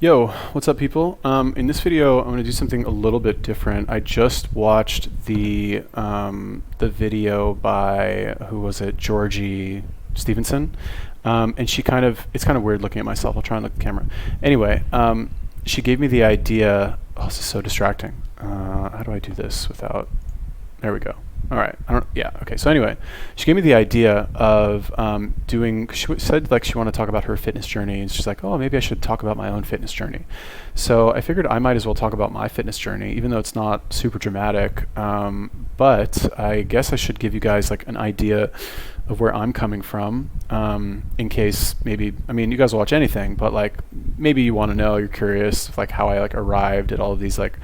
Yo, what's up, people? In this video, I'm going to do something a little bit different. I just watched the video by, who was it, Georgie Stevenson, and it's kind of weird looking at myself. I'll try and look at the camera. Anyway, she gave me the idea. Oh, this is so distracting. How do I do this without? There we go. All right. Yeah. Okay. So anyway, she gave me the idea of doing. She said like she wanted to talk about her fitness journey, and she's like, "Oh, maybe I should talk about my own fitness journey." So I figured I might as well talk about my fitness journey, even though it's not super dramatic. But I guess I should give you guys like an idea of where I'm coming from, in case maybe. I mean, you guys will watch anything, but like maybe you want to know, you're curious, like how I like arrived at all of these like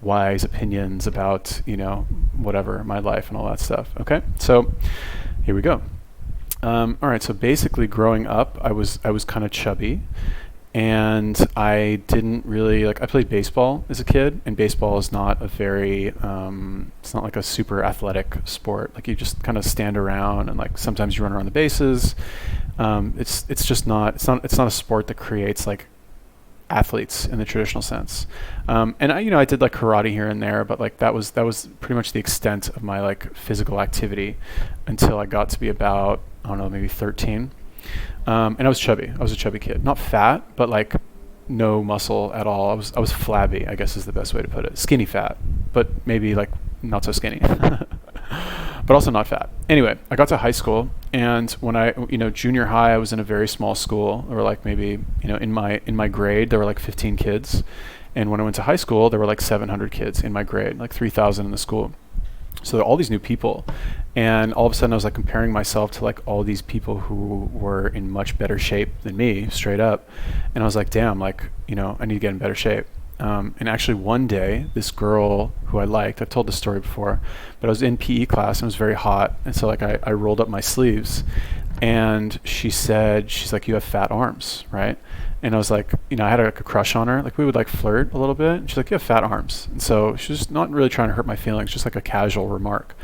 wise opinions about, whatever, my life and all that stuff. Okay, so here we go. All right, so basically growing up, I was kind of chubby, and I didn't really I played baseball as a kid, and baseball is not a very it's not like a super athletic sport. Like you just kind of stand around and like sometimes you run around the bases. It's not a sport that creates like athletes in the traditional sense. And I did like karate here and there, but like that was pretty much the extent of my like physical activity until I got to be about, I don't know, maybe 13. And I was chubby. I was a chubby kid, not fat, but like no muscle at all. I was flabby, I guess is the best way to put it. Skinny fat, but maybe like not so skinny. But also not fat. Anyway, I got to high school, and when I, junior high, I was in a very small school. There were like maybe, in my grade, there were like 15 kids. And when I went to high school, there were like 700 kids in my grade, like 3,000 in the school. So there were all these new people, and all of a sudden I was like comparing myself to like all these people who were in much better shape than me, straight up. And I was like, damn, like, I need to get in better shape. And actually one day, this girl who I liked, I've told this story before, but I was in PE class and it was very hot. And so like I rolled up my sleeves, and she's like, "You have fat arms, right?" And I was like, I had like a crush on her. Like we would like flirt a little bit. And she's like, "You have fat arms." And so she was just not really trying to hurt my feelings, just like a casual remark.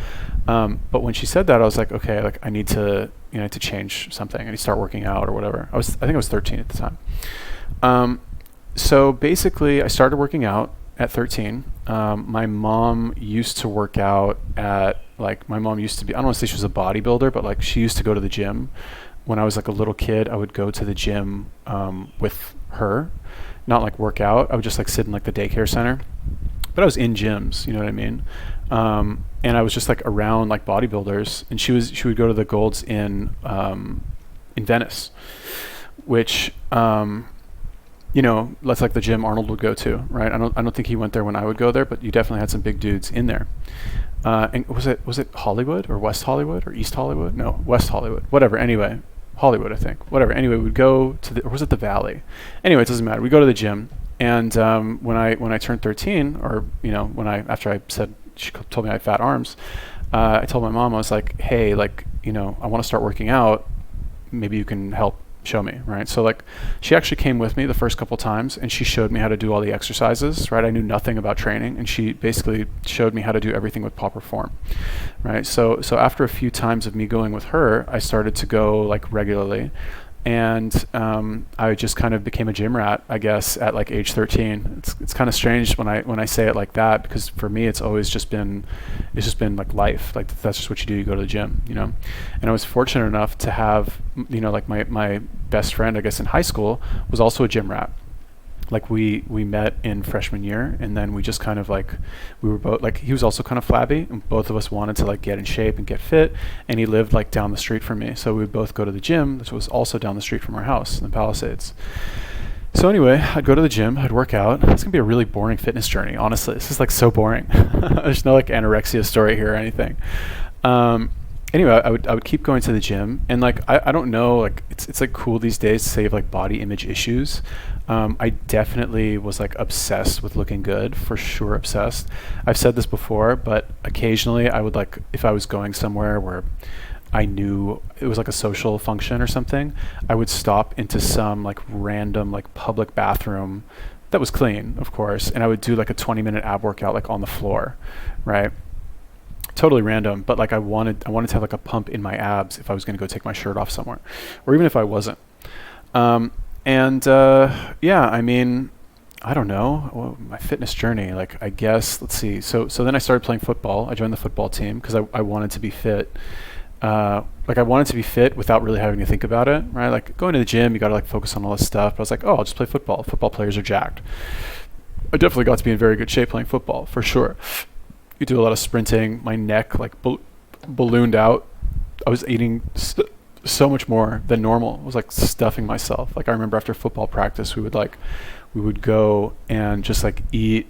But when she said that, I was like, okay, like I need to, to change something. I need to start working out or whatever. I think I was 13 at the time. So basically, I started working out at 13. My mom used to work out at, my mom used to be, I don't want to say she was a bodybuilder, but like she used to go to the gym. When I was like a little kid, I would go to the gym with her, not like work out. I would just like sit in like the daycare center. But I was in gyms, you know what I mean? And I was just like around like bodybuilders, and she would go to the Gold's in Venice, which that's like the gym Arnold would go to, right? I don't think he went there when I would go there, but you definitely had some big dudes in there. And was it Hollywood or West Hollywood or East Hollywood? No, West Hollywood. Whatever. Anyway, Hollywood, I think. Whatever. Anyway, we'd go to or was it the Valley? Anyway, it doesn't matter. We go to the gym, and when I turned 13, or after I said, she told me I had fat arms, I told my mom, I was like, hey, like I want to start working out. Maybe you can help show me, right? So like she actually came with me the first couple times, and she showed me how to do all the exercises, right? I knew nothing about training, and she basically showed me how to do everything with proper form, right? So after a few times of me going with her, I started to go like regularly, and I just kind of became a gym rat, I guess, at like age 13. It's kind of strange when I say it like that, because for me it's just been like life. Like that's just what you do. You go to the gym, And I was fortunate enough to have, like my best friend, I guess, in high school was also a gym rat. Like we met in freshman year, and then we just kind of like, we were both like, he was also kind of flabby, and both of us wanted to like get in shape and get fit, and he lived like down the street from me, so we would both go to the gym, which was also down the street from our house in the Palisades. So anyway, I'd go to the gym, I'd work out. It's gonna be a really boring fitness journey, honestly. This is like so boring. There's no like anorexia story here or anything. Anyway, I would keep going to the gym, and like I don't know, like it's like cool these days to say you have like body image issues. I definitely was like obsessed with looking good, for sure obsessed. I've said this before, but occasionally I would like, if I was going somewhere where I knew it was like a social function or something, I would stop into some like random like public bathroom that was clean, of course, and I would do like a 20-minute ab workout like on the floor, right? Totally random, but like I wanted to have like a pump in my abs if I was going to go take my shirt off somewhere, or even if I wasn't. And yeah, I mean, I don't know, my fitness journey. Like, I guess, let's see. So then I started playing football. I joined the football team because I wanted to be fit. Like, I wanted to be fit without really having to think about it, right? Like, going to the gym, you got to like focus on all this stuff. But I was like, oh, I'll just play football. Football players are jacked. I definitely got to be in very good shape playing football, for sure. You do a lot of sprinting. My neck like ballooned out. I was eating so much more than normal. I was like stuffing myself. Like, I remember after football practice, we would go and just like eat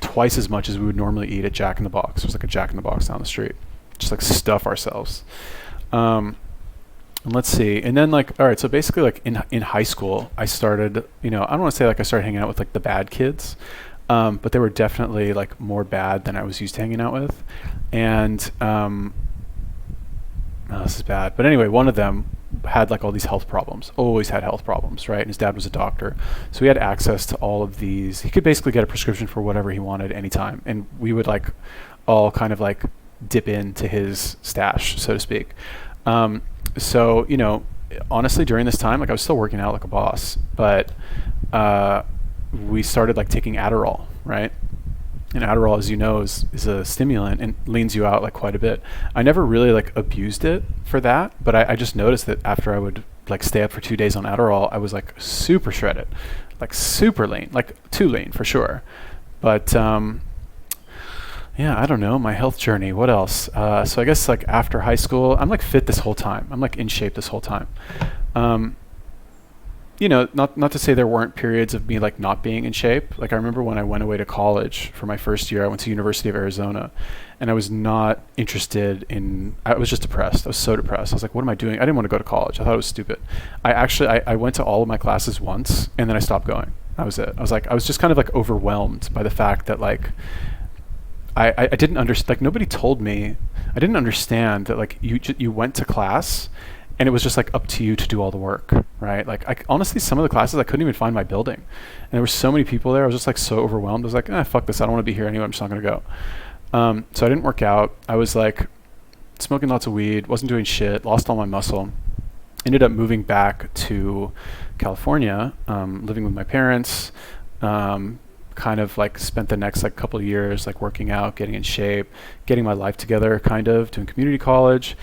twice as much as we would normally eat at Jack in the Box. There's like a Jack in the Box down the street. Just like stuff ourselves. And let's see. And then like, all right, so basically like in high school, I started, I don't want to say like I started hanging out with like the bad kids, but they were definitely like more bad than I was used to hanging out with. And oh, this is bad. But anyway, one of them had like all these health problems, always had health problems, right? And his dad was a doctor. So he had access to all of these. He could basically get a prescription for whatever he wanted anytime. And we would like all kind of like dip into his stash, so to speak. So, honestly, during this time, like I was still working out like a boss, but we started like taking Adderall, right? And Adderall, as you know, is a stimulant and leans you out like quite a bit. I never really like abused it for that, but I just noticed that after I would like stay up for 2 days on Adderall, I was like super shredded, like super lean, like too lean for sure. But yeah, I don't know, my health journey. What else? So I guess like after high school, I'm like fit this whole time. I'm like in shape this whole time. Not to say there weren't periods of me like not being in shape. Like I remember when I went away to college for my first year, I went to University of Arizona, and I was not interested in. I was just depressed. I was so depressed. I was like, what am I doing? I didn't want to go to college. I thought it was stupid. I went to all of my classes once, and then I stopped going. That was it. I was just kind of like overwhelmed by the fact that like. I didn't understand, like nobody told me, I didn't understand that like you went to class and it was just like up to you to do all the work, right? Like honestly, some of the classes I couldn't even find my building. And there were so many people there, I was just like so overwhelmed. I was like, fuck this, I don't want to be here anyway, I'm just not going to go. So I didn't work out. I was like smoking lots of weed, wasn't doing shit, lost all my muscle. Ended up moving back to California, living with my parents, kind of like spent the next like couple of years like working out, getting in shape, getting my life together, kind of doing community college,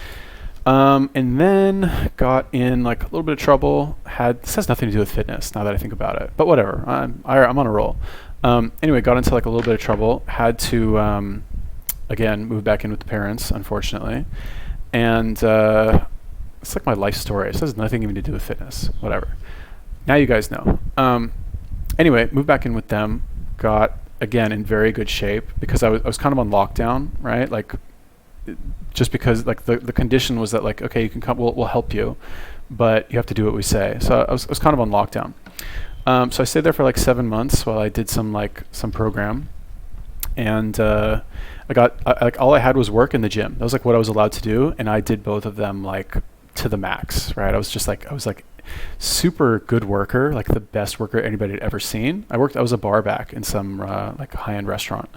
and then got in like a little bit of trouble. This has nothing to do with fitness now that I think about it, but whatever. I'm on a roll. Anyway, got into like a little bit of trouble, had to again move back in with the parents, unfortunately, and it's like my life story. It has nothing even to do with fitness, whatever. Now you guys know. Anyway, moved back in with them, got again in very good shape because I was kind of on lockdown, right? Like just because like the condition was that like, okay, you can come, we'll help you, but you have to do what we say. So I was kind of on lockdown. So I stayed there for like 7 months while I did some program, and like all I had was work in the gym. That was like what I was allowed to do, and I did both of them like to the max, right? I was like super good worker, like the best worker anybody had ever seen. I was a bar back in some like high-end restaurant.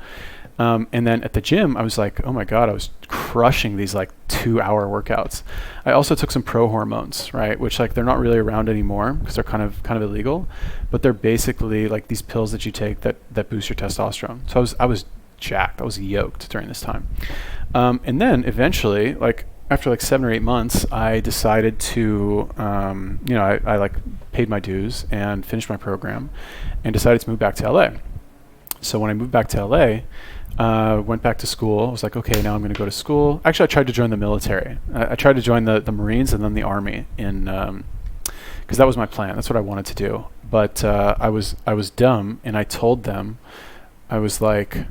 And then at the gym, I was like, oh my God, I was crushing these like 2-hour workouts. I also took some pro hormones, right? Which like they're not really around anymore because they're kind of illegal, but they're basically like these pills that you take that boost your testosterone. So I was jacked. I was yoked during this time. And then eventually, like after like 7 or 8 months, I decided to, I like paid my dues and finished my program and decided to move back to LA. So when I moved back to LA, went back to school. I was like, okay, now I'm going to go to school. Actually, I tried to join the military. I tried to join the Marines and then the Army because that was my plan. That's what I wanted to do. But I was dumb, and I told them, I was like,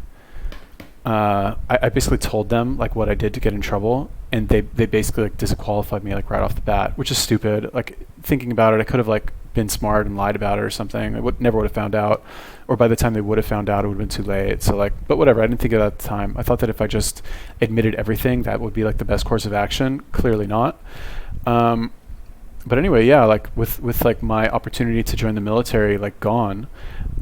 I basically told them like what I did to get in trouble, and they basically like disqualified me like right off the bat, which is stupid. Like thinking about it, I could have like been smart and lied about it or something. I never would have found out, or by the time they would have found out, it would have been too late. So like, but whatever. I didn't think of that at the time. I thought that if I just admitted everything, that would be like the best course of action. Clearly not. But anyway, yeah, like with like my opportunity to join the military like gone,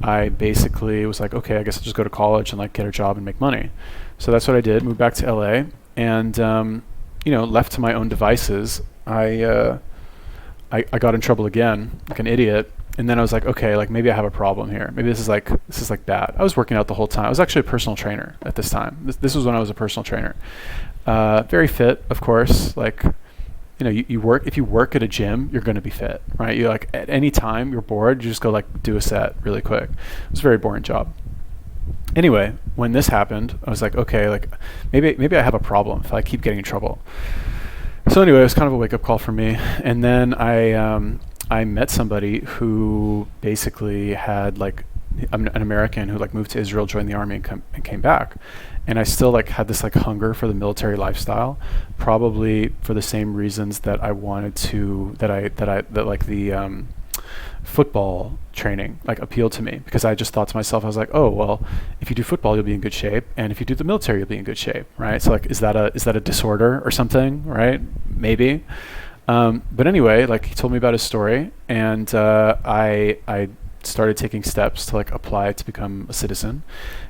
I basically was like, okay, I guess I'll just go to college and like get a job and make money. So that's what I did. Moved back to LA, and left to my own devices, I got in trouble again, like an idiot, And then I was like, okay, like maybe I have a problem here. Maybe this is like bad. I was working out the whole time. I was actually a personal trainer at this time. This was when I was a personal trainer. Very fit, of course. Like, you work, if you work at a gym, you're going to be fit, right? You like at any time you're bored, you just go like do a set really quick. It was a very boring job. Anyway, when this happened, I was like, okay, like maybe I have a problem if I keep getting in trouble. So anyway, it was kind of a wake up call for me. And then I met somebody who basically had like an American who like moved to Israel, joined the army, and came back. And I still like had this like hunger for the military lifestyle, probably for the same reasons that I wanted to, that like the football training like appealed to me, because I just thought to myself, I was like, oh well, if you do football you'll be in good shape, and if you do the military you'll be in good shape, right? So like, is that a disorder or something, right? Maybe. But anyway, like he told me about his story, and I started taking steps to like apply to become a citizen,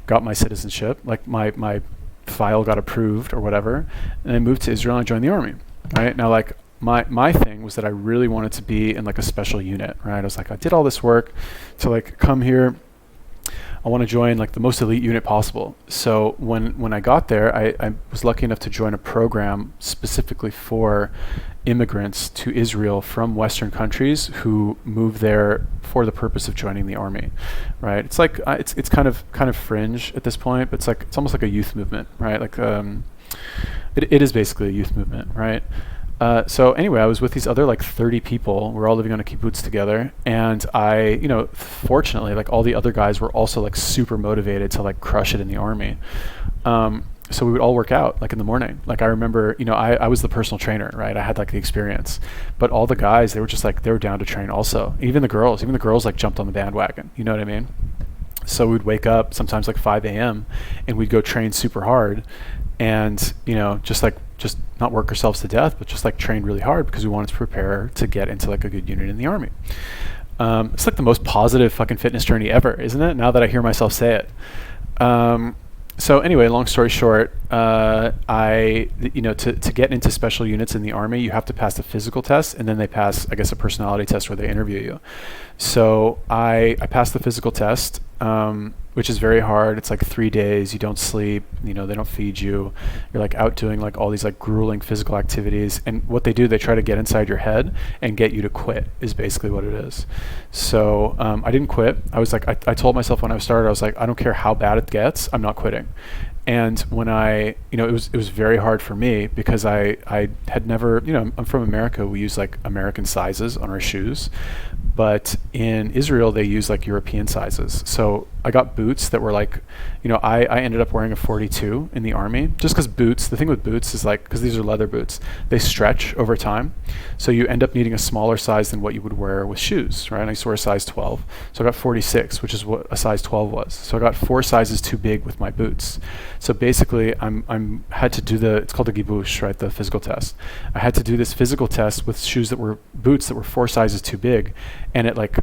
got my citizenship, like my file got approved or whatever, and I moved to Israel and I joined the army. Right now, like my thing was that I really wanted to be in like a special unit, right? I was like, I did all this work to like come here, I want to join like the most elite unit possible. So when I got there, I was lucky enough to join a program specifically for immigrants to Israel from Western countries who move there for the purpose of joining the army, right? It's like it's kind of fringe at this point, but it's almost like a youth movement, right? Like it is basically a youth movement, right? So anyway, I was with these other like 30 people. We're all living on a kibbutz together, and fortunately, like all the other guys were also like super motivated to like crush it in the army. So we would all work out like in the morning. Like I remember, I was the personal trainer, right? I had like the experience, but all the guys, they were just like, they were down to train also. Even the girls like jumped on the bandwagon. You know what I mean? So we'd wake up sometimes like 5 a.m. and we'd go train super hard, and just not work ourselves to death, but just like train really hard because we wanted to prepare to get into like a good unit in the army. It's like the most positive fucking fitness journey ever, isn't it? Now that I hear myself say it. So anyway, long story short, to get into special units in the army, you have to pass the physical test, and then they pass, I guess, a personality test where they interview you. So I passed the physical test, which is very hard. It's like 3 days. You don't sleep. They don't feed you. You're like out doing like all these like grueling physical activities. And what they do, they try to get inside your head and get you to quit, is basically what it is. So I didn't quit. I was like, I told myself when I started, I was like, I don't care how bad it gets, I'm not quitting. And when it was very hard for me because I had never, I'm from America. We use like American sizes on our shoes, but in Israel they use like European sizes. So I got boots that were like, I ended up wearing a 42 in the army, just because boots, the thing with boots is like, because these are leather boots, they stretch over time. So you end up needing a smaller size than what you would wear with shoes, right? And I used to wear a size 12. So I got 46, which is what a size 12 was. So I got 4 sizes too big with my boots. So basically I'm had to do it's called the gibush, right? The physical test. I had to do this physical test with boots that were 4 sizes too big. And it like,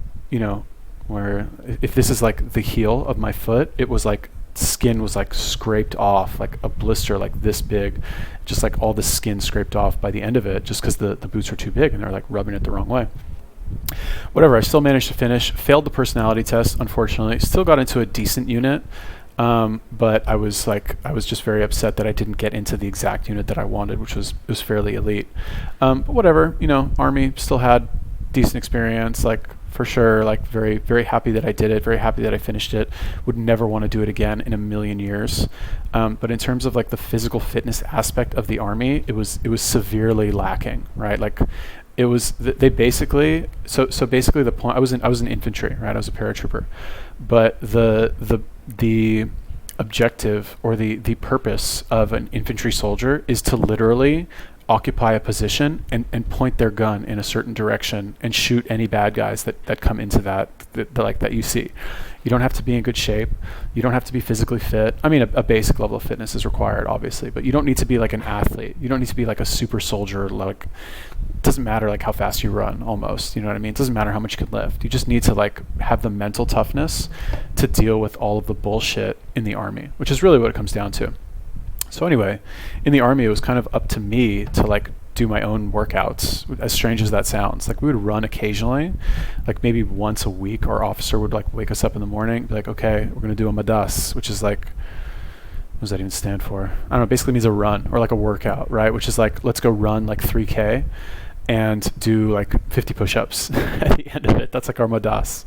where if this is like the heel of my foot, it was like skin was like scraped off, like a blister like this big, just like all the skin scraped off by the end of it, just because the boots were too big and they're like rubbing it the wrong way. Whatever, I still managed to finish, failed the personality test, unfortunately, still got into a decent unit. But I was just very upset that I didn't get into the exact unit that I wanted, which was fairly elite. But whatever, Army still had decent experience, like for sure, like very, very happy that I did it, very happy that I finished it, would never want to do it again in a million years. But in terms of like the physical fitness aspect of the Army, it was severely lacking, right? Like it was, they basically, so basically the point, I was in infantry, right? I was a paratrooper, but the objective or the purpose of an infantry soldier is to literally occupy a position and point their gun in a certain direction and shoot any bad guys that come into that you see. You don't have to be in good shape. You don't have to be physically fit. I mean, a basic level of fitness is required, obviously, but you don't need to be like an athlete. You don't need to be like a super soldier. Like, it doesn't matter like how fast you run, almost. You know what I mean? It doesn't matter how much you can lift. You just need to like have the mental toughness to deal with all of the bullshit in the Army, which is really what it comes down to. So anyway, in the Army, it was kind of up to me to like do my own workouts, as strange as that sounds. Like we would run occasionally, like maybe once a week. Our officer would like wake us up in the morning, be like, okay, we're gonna do a madas, which is like, what does that even stand for? I don't know, basically means a run or like a workout, right? Which is like, let's go run like 3K and do like 50 push-ups at the end of it. That's like our madas.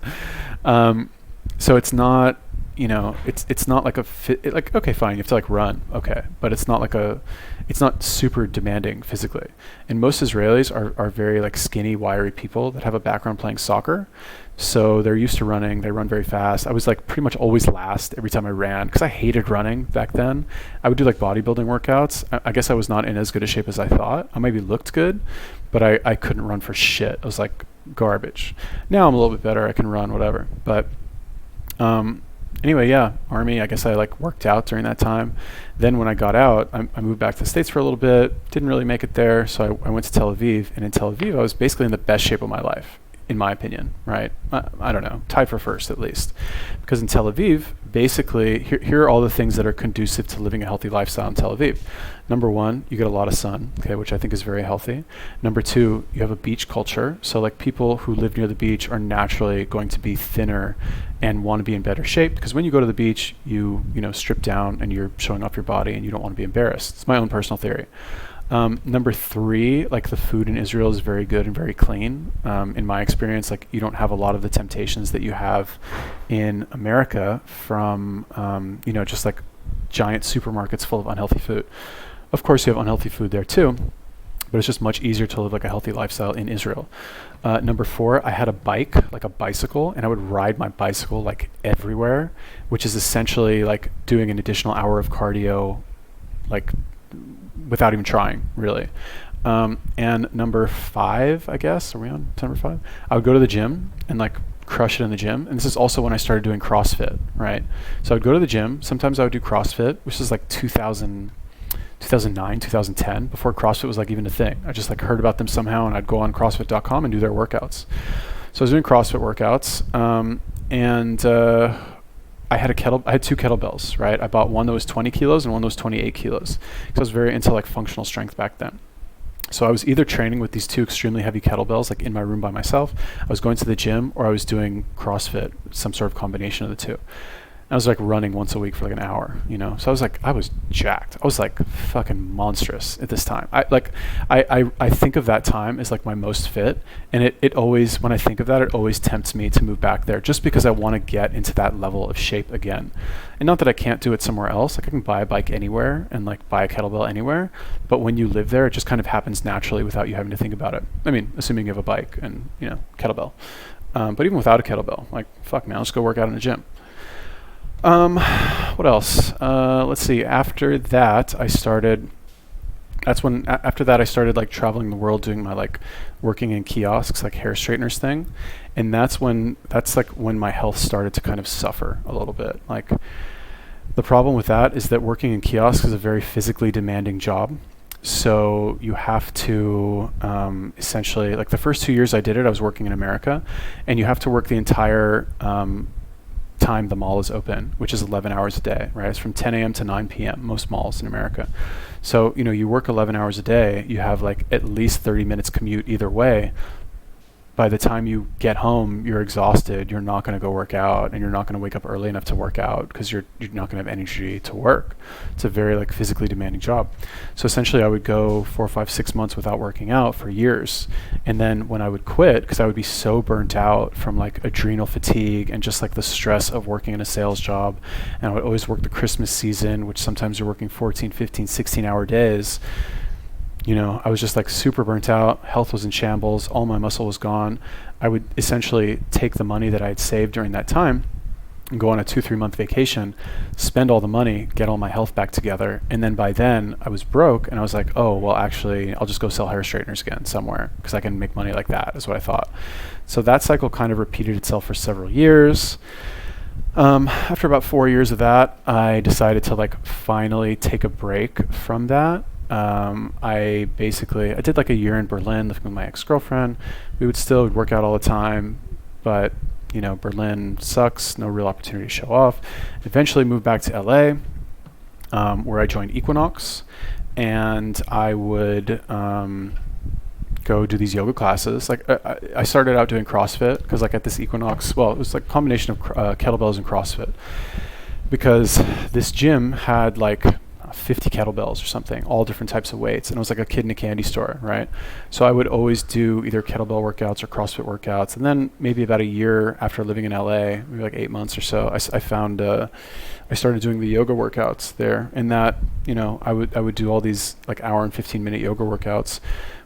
So it's not, it's not like like, okay, fine, you have to like run, okay, but it's not like it's not super demanding physically. And most Israelis are very like skinny, wiry people that have a background playing soccer. So they're used to running, they run very fast. I was like pretty much always last every time I ran because I hated running back then. I would do like bodybuilding workouts. I guess I was not in as good a shape as I thought. I maybe looked good, but I couldn't run for shit. I was like garbage. Now I'm a little bit better, I can run, whatever. But anyway, yeah, Army, I guess I like worked out during that time. Then when I got out, I moved back to the States for a little bit, didn't really make it there. So I went to Tel Aviv, and in Tel Aviv, I was basically in the best shape of my life, in my opinion, right? I don't know, tied for first at least. Because in Tel Aviv, basically, here are all the things that are conducive to living a healthy lifestyle in Tel Aviv. Number one, you get a lot of sun, okay, which I think is very healthy. Number two, you have a beach culture. So like people who live near the beach are naturally going to be thinner and want to be in better shape because when you go to the beach, you strip down and you're showing off your body and you don't want to be embarrassed. It's my own personal theory. Number three, like the food in Israel is very good and very clean. In my experience, like you don't have a lot of the temptations that you have in America from, just like giant supermarkets full of unhealthy food. Of course, you have unhealthy food there too, but it's just much easier to live like a healthy lifestyle in Israel. Number four, I had a bike, like a bicycle, and I would ride my bicycle like everywhere, which is essentially like doing an additional hour of cardio, like without even trying, really. And number five, I guess, are we on number five? I would go to the gym and like crush it in the gym. And this is also when I started doing CrossFit, right? So I would go to the gym. Sometimes I would do CrossFit, which is like 2009, 2010, before CrossFit was like even a thing. I just like heard about them somehow and I'd go on CrossFit.com and do their workouts. So I was doing CrossFit workouts, and I had two kettlebells, right? I bought one that was 20 kilos and one that was 28 kilos. Because I was very into like functional strength back then. So I was either training with these two extremely heavy kettlebells, like in my room by myself, I was going to the gym, or I was doing CrossFit, some sort of combination of the two. I was like running once a week for like an hour, So I was jacked. I was like fucking monstrous at this time. I think of that time as like my most fit, and it always, when I think of that, it always tempts me to move back there just because I want to get into that level of shape again. And not that I can't do it somewhere else. Like I can buy a bike anywhere and like buy a kettlebell anywhere, but when you live there, it just kind of happens naturally without you having to think about it. I mean, assuming you have a bike and, kettlebell. But even without a kettlebell, like fuck man, let's go work out in the gym. What else? Let's see. After that, I started like traveling the world doing my like working in kiosks, like hair straighteners thing. And that's when my health started to kind of suffer a little bit. Like the problem with that is that working in kiosks is a very physically demanding job. So you have to essentially, like the first 2 years I did it, I was working in America, and you have to work the entire time the mall is open, which is 11 hours a day, right? It's from 10 a.m. to 9 p.m. most malls in America. So, you work 11 hours a day, you have like at least 30 minutes commute either way. By the time you get home, you're exhausted, you're not going to go work out, and you're not going to wake up early enough to work out because you're not going to have energy to work. It's a very like physically demanding job. So essentially I would go 4, 5, 6 months without working out for years. And then when I would quit, because I would be so burnt out from like adrenal fatigue and just like the stress of working in a sales job, and I would always work the Christmas season, which sometimes you're working 14, 15, 16-hour days. I was just like super burnt out. Health was in shambles. All my muscle was gone. I would essentially take the money that I had saved during that time and go on a 2-3 month vacation, spend all the money, get all my health back together. And then by then I was broke, and I was like, oh, well, actually, I'll just go sell hair straighteners again somewhere because I can make money like that, is what I thought. So that cycle kind of repeated itself for several years. After about 4 years of that, I decided to like finally take a break from that. I did like a year in Berlin living with my ex-girlfriend. We would still work out all the time, but Berlin sucks, no real opportunity to show off. Eventually moved back to LA, where I joined Equinox. and I would go do these yoga classes. Like I started out doing CrossFit because like at this Equinox, well, it was like a combination of kettlebells and CrossFit, because this gym had like 50 kettlebells or something, all different types of weights, and it was like a kid in a candy store, right? So I would always do either kettlebell workouts or CrossFit workouts, and then maybe about a year after living in LA, maybe like 8 months or so, I found I started doing the yoga workouts there, and that, you know, I would do all these like hour and 15-minute yoga workouts,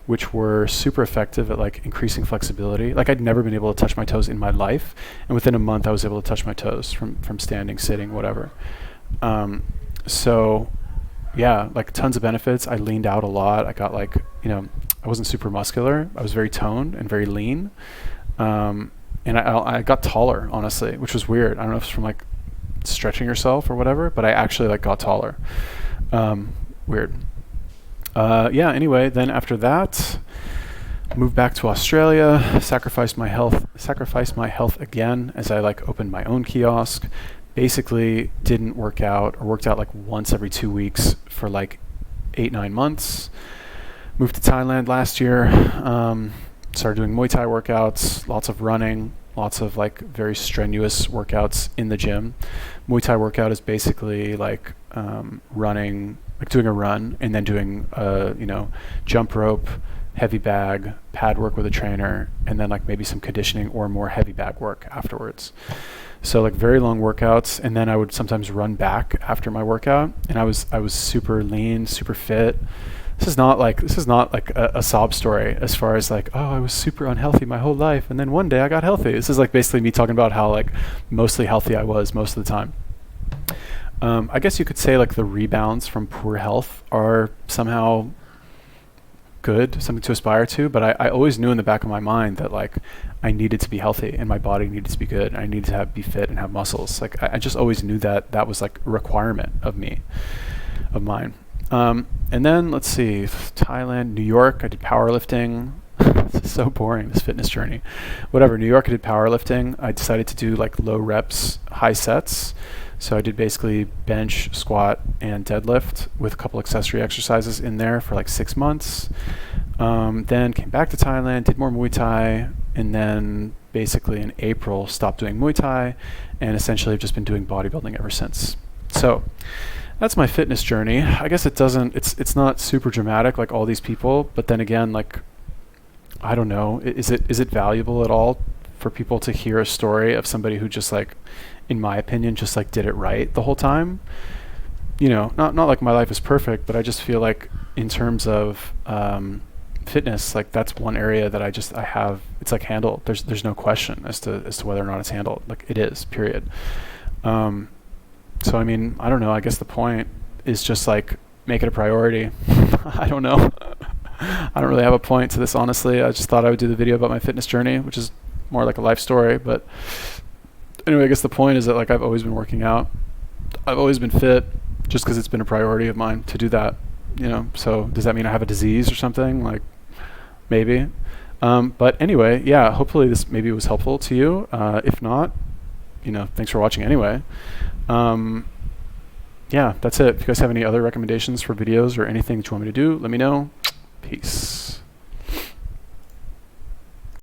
which were super effective at like increasing flexibility. Like I'd never been able to touch my toes in my life, and within a month I was able to touch my toes from standing, sitting, whatever. So yeah, like tons of benefits. I leaned out a lot. I got like, you know, I wasn't super muscular. I was very toned and very lean. And I got taller, honestly, which was weird. I don't know if it's from like stretching yourself or whatever, but I actually like got taller. Weird. Yeah, anyway, then after that, moved back to Australia, sacrificed my health again as I like opened my own kiosk. Basically didn't work out, or worked out like once every 2 weeks for like 8-9 months. Moved to Thailand last year, started doing Muay Thai workouts, lots of running, lots of like very strenuous workouts in the gym. Muay Thai workout is basically like running, like doing a run and then doing you know, jump rope, heavy bag, pad work with a trainer, and then like maybe some conditioning or more heavy bag work afterwards. So like very long workouts, and then I would sometimes run back after my workout, and I was super lean, super fit. This is not like a sob story as far as like, oh, I was super unhealthy my whole life and then one day I got healthy. This is like basically me talking about how like mostly healthy I was most of the time. I guess you could say like the rebounds from poor health are somehow good, something to aspire to, but I always knew in the back of my mind that like I needed to be healthy and my body needed to be good. I needed to be fit and have muscles. Like I just always knew that was like a requirement of mine. And then let's see, Thailand, New York, I did powerlifting. This is so boring, this fitness journey. Whatever, New York, I did powerlifting. I decided to do like low reps, high sets. So I did basically bench, squat, and deadlift with a couple accessory exercises in there for like 6 months. Then came back to Thailand, did more Muay Thai, and then basically in April stopped doing Muay Thai, and essentially I've just been doing bodybuilding ever since. So that's my fitness journey. I guess it's not super dramatic like all these people, but then again, like, I don't know, is it valuable at all for people to hear a story of somebody who just like, in my opinion, just like did it right the whole time? You know, not like my life is perfect, but I just feel like in terms of fitness, like that's one area that I have, it's like handled. There's no question as to whether or not it's handled. Like it is, period. So I mean, I don't know, I guess the point is just like make it a priority. I don't know. I don't really have a point to this, honestly. I just thought I would do the video about my fitness journey, which is more like a life story. But anyway, I guess the point is that like I've always been working out. I've always been fit just because it's been a priority of mine to do that, you know. So does that mean I have a disease or something? Like maybe. But anyway, yeah, hopefully this maybe was helpful to you. If not, you know, thanks for watching anyway. Yeah, that's it. If you guys have any other recommendations for videos or anything that you want me to do, let me know. Peace.